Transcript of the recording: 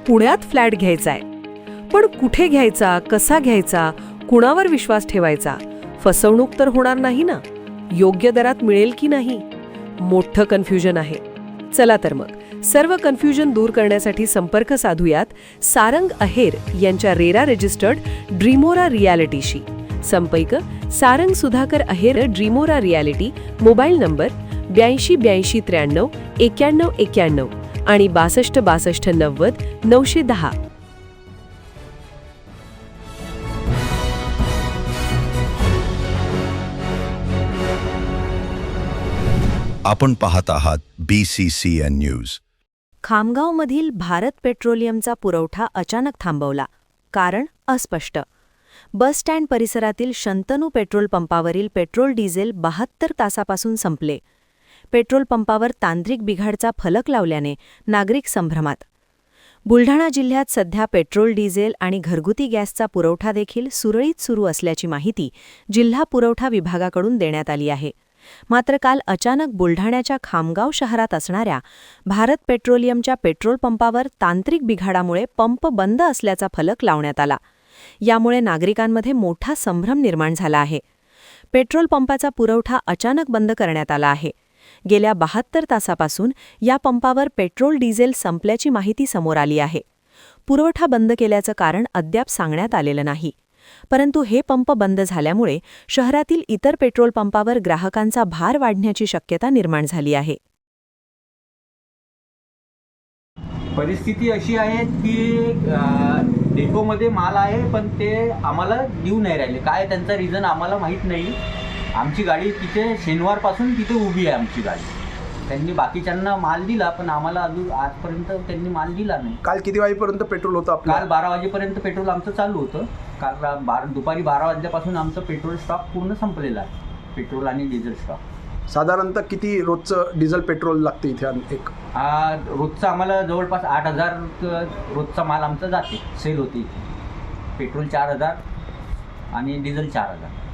पुण्यात फ्लॅट घ्यायचा आहे. पण कुठे घ्यायचा, कसा घ्यायचा, कुणावर विश्वास ठेवायचा? फसवणूक तर होणार नाही ना? योग्य दरात मिळेल की नाही? मोठं कन्फ्युजन आहे. चला तर मग सर्व कन्फ्युजन दूर करण्यासाठी संपर्क साधूयात सारंग अहेर यांच्या रेरा रजिस्टर्ड ड्रीमोरा रियालिटीशी. संपर्क सारंग सुधाकर अहेर, ड्रीमोरा रियालिटी. मोबाईल नंबर 82 83 91 91 आणि 62 62 90 910. आपण पाहत आहात BCCN न्यूज. खामगावमधील भारत पेट्रोलियमचा पुरवठा अचानक थांबवला. कारण अस्पष्ट. बस स्टँड परिसरातील शंतनू पेट्रोल पंपावरील पेट्रोल डिझेल 72 तासापासून संपले. पेट्रोल पंपावर तांत्रिक बिघाडचा फलक लावल्याने नागरिक संभ्रमात. बुलढाणा जिल्ह्यात सध्या पेट्रोल डिझेल आणि घरगुती गॅसचा पुरवठा देखील सुरळीत सुरू असल्याची माहिती जिल्हा पुरवठा विभागाकडून देण्यात आली आहे. मात्र काल अचानक बुलढाण्याच्या खामगाव शहरात असणाऱ्या भारत पेट्रोलियमच्या पेट्रोल पंपावर तांत्रिक बिघाडामुळे पंप बंद असल्याचा फलक लावण्यात आला. यामुळे नागरिकांमध्ये मोठा संभ्रम निर्माण झाला आहे. पेट्रोल पंपाचा पुरवठा अचानक बंद करण्यात आला आहे. गेल्या 72 तासापासून या पंपावर पेट्रोल डिझेल संपल्याची माहिती समोर आली आहे. पुरवठा बंद केल्याचं कारण अद्याप सांगण्यात आलेलं नाही. परंतु हे पंप बंद झाल्यामुळे शहरातील इतर पेट्रोल पंपावर ग्राहकांचा भार वाढण्याची शक्यता निर्माण झाली आहे. परिस्थिती अशी आहे की डेपोमध्ये माल आहे पण ते आम्हाला देऊ नाही राहिले. काय त्यांचा रिझन आम्हाला माहीत नाही. आमची गाडी तिथे शनिवारपासून तिथे उभी आहे आमची गाडी. त्यांनी बाकीच्यांना माल दिला पण आम्हाला अजून आजपर्यंत त्यांनी माल दिला नाही. काल किती वाजेपर्यंत पेट्रोल होतं आपलं? काल 12 वाजेपर्यंत पेट्रोल आमचं चालू होतं. काल दुपारी 12 वाजल्यापासून आमचं पेट्रोल स्टॉक पूर्ण संपलेला आहे. पेट्रोल आणि डिझेल स्टॉक. साधारणतः किती रोजचं डिझेल पेट्रोल लागतं इथे? एक रोजचं आम्हाला जवळपास 8,000 रोजचा माल आमचा जाते, सेल होते इथे. पेट्रोल 4,000 आणि डिझेल 4,000.